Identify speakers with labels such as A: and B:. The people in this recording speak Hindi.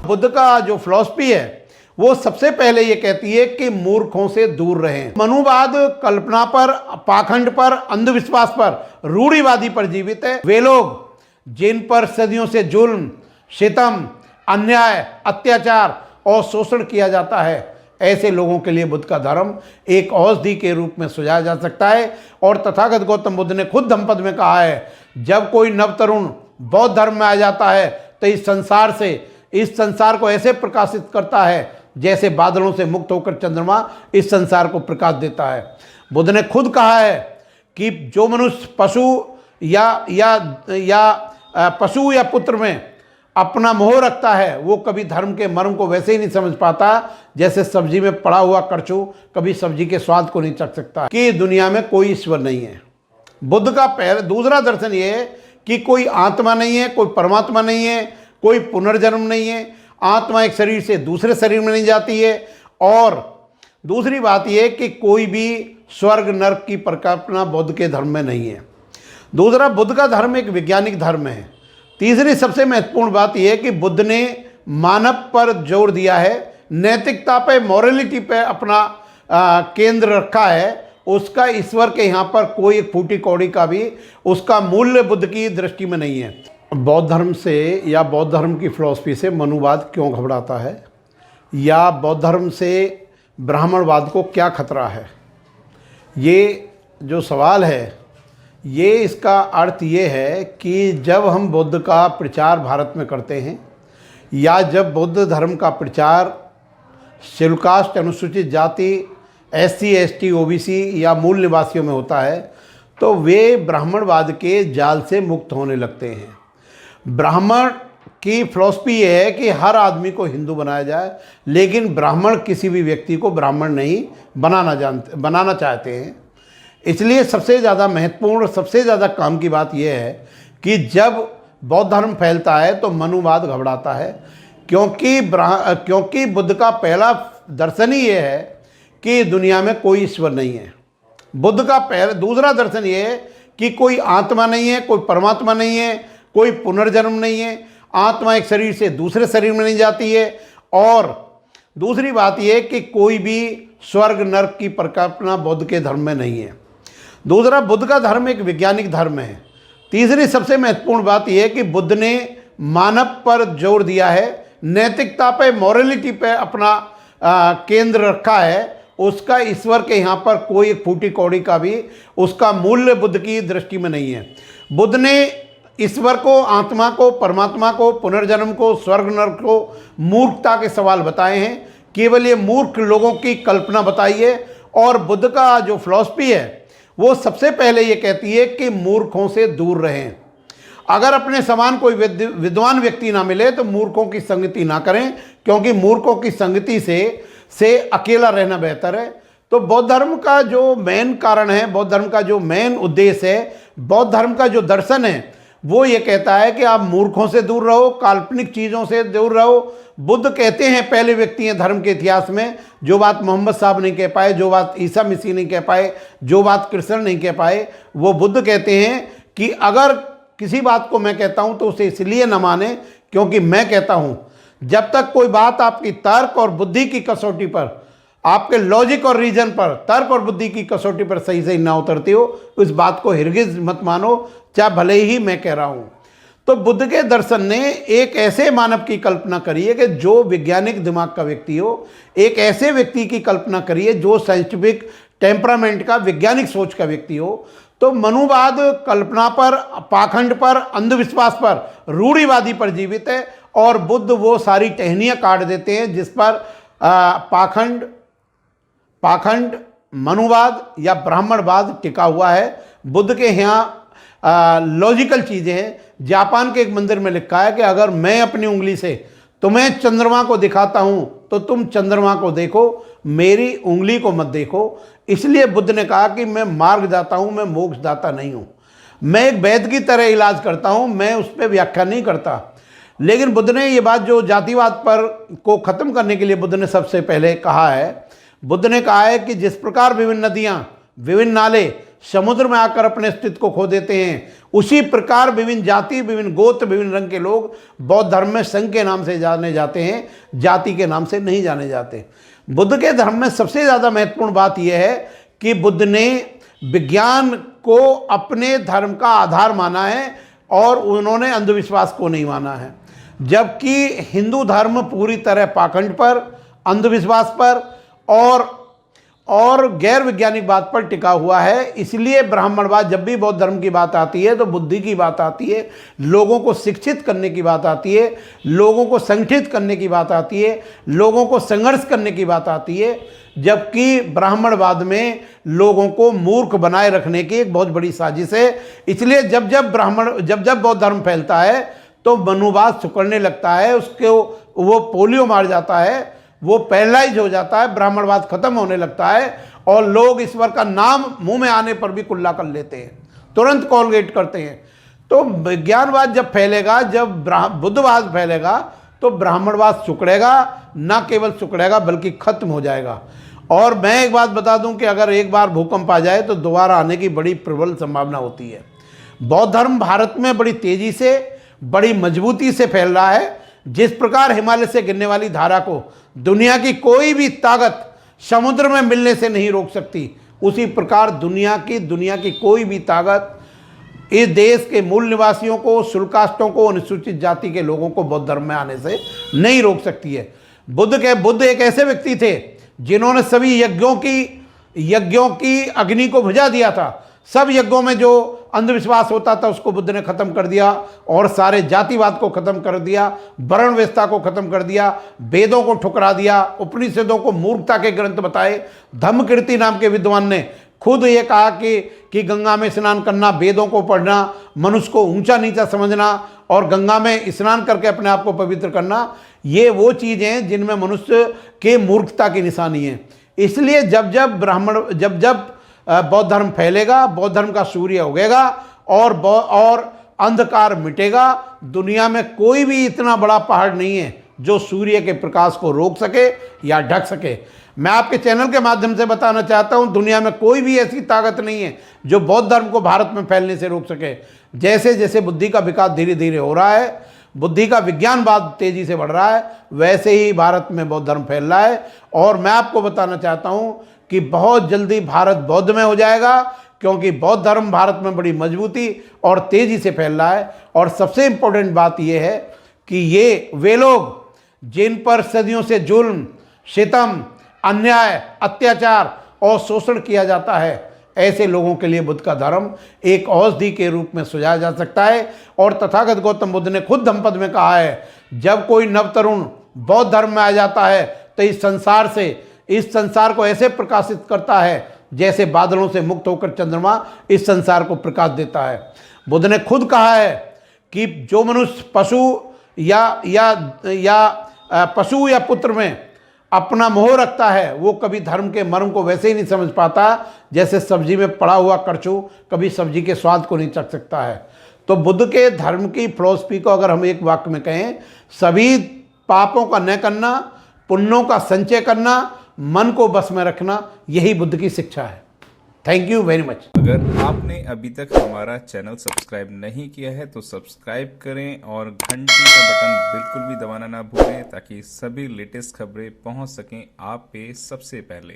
A: बुद्ध का जो फिलॉसफी है वो सबसे पहले ये कहती है कि मूर्खों से दूर रहें। मनुवाद कल्पना पर, पाखंड पर, अंधविश्वास पर, रूढ़िवादी पर जीवित है। वे लोग जिन पर सदियों से जुल्म, सितम, अन्याय, अत्याचार और शोषण किया जाता है, ऐसे लोगों के लिए बुद्ध का धर्म एक औषधि के रूप में सुझाया जा सकता है। और तथागत गौतम बुद्ध ने खुद धम्मपद में कहा है, जब कोई नवतरुण बौद्ध धर्म में आ जाता है तो इस संसार को ऐसे प्रकाशित करता है जैसे बादलों से मुक्त होकर चंद्रमा इस संसार को प्रकाश देता है। बुद्ध ने खुद कहा है कि जो मनुष्य पशु या पुत्र में अपना मोह रखता है वो कभी धर्म के मर्म को वैसे ही नहीं समझ पाता जैसे सब्जी में पड़ा हुआ करछू कभी सब्जी के स्वाद को नहीं चख सकता। कि दुनिया में कोई ईश्वर नहीं है। बुद्ध का दूसरा दर्शन ये है कि कोई आत्मा नहीं है, कोई परमात्मा नहीं है, कोई पुनर्जन्म नहीं है। आत्मा एक शरीर से दूसरे शरीर में नहीं जाती है। और दूसरी बात यह कि कोई भी स्वर्ग नरक की परिकल्पना बुद्ध के धर्म में नहीं है। दूसरा, बुद्ध का धर्म एक वैज्ञानिक धर्म है। तीसरी सबसे महत्वपूर्ण बात यह है कि बुद्ध ने मानव पर जोर दिया है, नैतिकता पे, मॉरलिटी पे अपना केंद्र रखा है। उसका ईश्वर के यहाँ पर कोई एक फूटी कौड़ी का भी उसका मूल्य बुद्ध की दृष्टि में नहीं है। बौद्ध धर्म से या बौद्ध धर्म की फिलॉसफी से मनुवाद क्यों घबराता है, या बौद्ध धर्म से ब्राह्मणवाद को क्या खतरा है, ये जो सवाल है ये इसका अर्थ ये है कि जब हम बुद्ध का प्रचार भारत में करते हैं या जब बौद्ध धर्म का प्रचार शेड्यूल कास्ट, अनुसूचित जाति, SC, ST, OBC या मूल निवासियों में होता है तो वे ब्राह्मणवाद के जाल से मुक्त होने लगते हैं। ब्राह्मण की फिलॉसफी ये है कि हर आदमी को हिंदू बनाया जाए, लेकिन ब्राह्मण किसी भी व्यक्ति को ब्राह्मण नहीं बनाना चाहते हैं। इसलिए सबसे ज़्यादा महत्वपूर्ण, सबसे ज़्यादा काम की बात यह है कि जब बौद्ध धर्म फैलता है तो मनुवाद घबराता है, क्योंकि बुद्ध का पहला दर्शन ही ये है कि दुनिया में कोई ईश्वर नहीं है। बुद्ध का दूसरा दर्शन ये है कि कोई आत्मा नहीं है, कोई परमात्मा नहीं है, कोई पुनर्जन्म नहीं है। आत्मा एक शरीर से दूसरे शरीर में नहीं जाती है। और दूसरी बात यह कि कोई भी स्वर्ग नरक की परिकल्पना बुद्ध के धर्म में नहीं है। दूसरा, बुद्ध का धर्म एक वैज्ञानिक धर्म है। तीसरी सबसे महत्वपूर्ण बात यह है कि बुद्ध ने मानव पर जोर दिया है, नैतिकता पे, मॉरलिटी पे अपना केंद्र रखा है। उसका ईश्वर के यहाँ पर कोई एक फूटी कौड़ी का भी उसका मूल्य बुद्ध की दृष्टि में नहीं है। बुद्ध ने ईश्वर को, आत्मा को, परमात्मा को, पुनर्जन्म को, स्वर्ग नरक को मूर्खता के सवाल बताए हैं। केवल ये मूर्ख लोगों की कल्पना बताई है। और बुद्ध का जो फिलॉसफी है वो सबसे पहले ये कहती है कि मूर्खों से दूर रहें। अगर अपने समान कोई विद्वान व्यक्ति ना मिले तो मूर्खों की संगति ना करें, क्योंकि मूर्खों की संगति से अकेला रहना बेहतर है। तो बौद्ध धर्म का जो मेन कारण है, बौद्ध धर्म का जो मेन उद्देश्य है, बौद्ध धर्म का जो दर्शन है वो ये कहता है कि आप मूर्खों से दूर रहो, काल्पनिक चीज़ों से दूर रहो। बुद्ध कहते हैं पहले व्यक्ति हैं धर्म के इतिहास में, जो बात मोहम्मद साहब नहीं कह पाए, जो बात ईसा मसीह नहीं कह पाए, जो बात कृष्ण नहीं कह पाए, वो बुद्ध कहते हैं कि अगर किसी बात को मैं कहता हूँ तो उसे इसलिए न माने क्योंकि मैं कहता हूँ। जब तक कोई बात आपकी तर्क और बुद्धि की कसौटी पर, आपके लॉजिक और रीजन पर, तर्क और बुद्धि की कसौटी पर सही सही ना उतरती हो, उस बात को हिरगिज मत मानो, चाहे भले ही मैं कह रहा हूँ। तो बुद्ध के दर्शन ने एक ऐसे मानव की कल्पना करी है कि जो वैज्ञानिक दिमाग का व्यक्ति हो, एक ऐसे व्यक्ति की कल्पना करी है जो साइंटिफिक टेम्परामेंट का, वैज्ञानिक सोच का व्यक्ति हो। तो मनुवाद कल्पना पर, पाखंड पर, अंधविश्वास पर, रूढ़िवादी पर जीवित है। और बुद्ध वो सारी टहनियाँ काट देते हैं जिस पर पाखंड, मनुवाद या ब्राह्मणवाद टिका हुआ है। बुद्ध के यहाँ लॉजिकल चीज़ें हैं। जापान के एक मंदिर में लिखा है कि अगर मैं अपनी उंगली से तुम्हें चंद्रमा को दिखाता हूँ तो तुम चंद्रमा को देखो, मेरी उंगली को मत देखो। इसलिए बुद्ध ने कहा कि मैं मार्गदाता हूँ, मैं मोक्षदाता नहीं हूँ। मैं एक वैद्य की तरह इलाज करता हूँ, मैं उस पर व्याख्या नहीं करता। लेकिन बुद्ध ने ये बात जो जातिवाद पर को ख़त्म करने के लिए बुद्ध ने सबसे पहले कहा है, बुद्ध ने कहा है कि जिस प्रकार विभिन्न नदियाँ, विभिन्न नाले समुद्र में आकर अपने अस्तित्व को खो देते हैं, उसी प्रकार विभिन्न जाति, विभिन्न गोत्र, विभिन्न रंग के लोग बौद्ध धर्म में संघ के नाम से जाने जाते हैं, जाति के नाम से नहीं जाने जाते। बुद्ध के धर्म में सबसे ज़्यादा महत्वपूर्ण बात यह है कि बुद्ध ने विज्ञान को अपने धर्म का आधार माना है और उन्होंने अंधविश्वास को नहीं माना है। जबकि हिंदू धर्म पूरी तरह पाखंड पर, अंधविश्वास पर और गैर वैज्ञानिक बात पर टिका हुआ है। इसलिए ब्राह्मणवाद, जब भी बौद्ध धर्म की बात आती है तो बुद्धि की बात आती है, लोगों को शिक्षित करने की बात आती है, लोगों को संगठित करने की बात आती है, लोगों को संघर्ष करने की बात आती है। जबकि ब्राह्मणवाद में लोगों को मूर्ख बनाए रखने की एक बहुत बड़ी साजिश है। इसलिए जब जब बौद्ध धर्म फैलता है तो मनुवाद सिकुड़ने लगता है, उसको वो पोलियो मार जाता है, वो पैरालाइज हो जाता है, ब्राह्मणवाद खत्म होने लगता है और लोग ईश्वर का नाम मुंह में आने पर भी कुल्ला कर लेते हैं, तुरंत कॉलगेट करते हैं। तो विज्ञानवाद जब फैलेगा, जब बुद्धवाद फैलेगा तो ब्राह्मणवाद सिकुड़ेगा, न केवल सिकुड़ेगा बल्कि खत्म हो जाएगा। और मैं एक बात बता दूं कि अगर एक बार भूकंप आ जाए तो दोबारा आने की बड़ी प्रबल संभावना होती है। बौद्ध धर्म भारत में बड़ी तेजी से, बड़ी मजबूती से फैल रहा है। जिस प्रकार हिमालय से गिरने वाली धारा को दुनिया की कोई भी ताकत समुद्र में मिलने से नहीं रोक सकती, उसी प्रकार दुनिया की कोई भी ताकत इस देश के मूल निवासियों को, शुल्कास्टों को, अनुसूचित जाति के लोगों को बौद्ध धर्म में आने से नहीं रोक सकती है। बुद्ध एक ऐसे व्यक्ति थे जिन्होंने सभी यज्ञों की अग्नि को बुझा दिया था। सब यज्ञों में जो अंधविश्वास होता था उसको बुद्ध ने खत्म कर दिया और सारे जातिवाद को खत्म कर दिया, वर्ण व्यवस्था को खत्म कर दिया, वेदों को ठुकरा दिया, उपनिषदों को मूर्खता के ग्रंथ बताए। धम्मकीर्ति नाम के विद्वान ने खुद ये कहा कि गंगा में स्नान करना, वेदों को पढ़ना, मनुष्य को ऊंचा नीचा समझना और गंगा में स्नान करके अपने आप को पवित्र करना, ये वो चीज़ें हैं जिनमें मनुष्य के मूर्खता की निशानी है। इसलिए जब बौद्ध धर्म फैलेगा, बौद्ध धर्म का सूर्य उगेगा और अंधकार मिटेगा। दुनिया में कोई भी इतना बड़ा पहाड़ नहीं है जो सूर्य के प्रकाश को रोक सके या ढक सके। मैं आपके चैनल के माध्यम से बताना चाहता हूं, दुनिया में कोई भी ऐसी ताकत नहीं है जो बौद्ध धर्म को भारत में फैलने से रोक सके। जैसे जैसे बुद्धि का विकास धीरे धीरे हो रहा है, बुद्धि का विज्ञानवाद तेजी से बढ़ रहा है, वैसे ही भारत में बौद्ध धर्म फैल रहा है। और मैं आपको बताना चाहता हूं कि बहुत जल्दी भारत बौद्ध में हो जाएगा, क्योंकि बौद्ध धर्म भारत में बड़ी मजबूती और तेजी से फैल रहा है। और सबसे इंपॉर्टेंट बात यह है कि ये वे लोग जिन पर सदियों से जुल्म, सितम, अन्याय, अत्याचार और शोषण किया जाता है, ऐसे लोगों के लिए बुद्ध का धर्म एक औषधि के रूप में सुझाया जा सकता है। और तथागत गौतम बुद्ध ने खुद धम्मपद में कहा है, जब कोई नवतरुण बौद्ध धर्म में आ जाता है तो इस संसार को ऐसे प्रकाशित करता है जैसे बादलों से मुक्त होकर चंद्रमा इस संसार को प्रकाश देता है। बुद्ध ने खुद कहा है कि जो मनुष्य पशु या पुत्र में अपना मोह रखता है, वो कभी धर्म के मर्म को वैसे ही नहीं समझ पाता जैसे सब्जी में पड़ा हुआ करछू कभी सब्जी के स्वाद को नहीं चख सकता है। तो बुद्ध के धर्म की फिलॉसफी को अगर हम एक वाक्य में कहें, सभी पापों का न करना, पुण्यों का संचय करना, मन को बस में रखना, यही बुद्ध की शिक्षा है। Thank you very much.
B: अगर आपने अभी तक हमारा चैनल सब्सक्राइब नहीं किया है तो सब्सक्राइब करें और घंटी का बटन बिल्कुल भी दबाना ना भूलें, ताकि सभी लेटेस्ट खबरें पहुंच सकें आप पे सबसे पहले।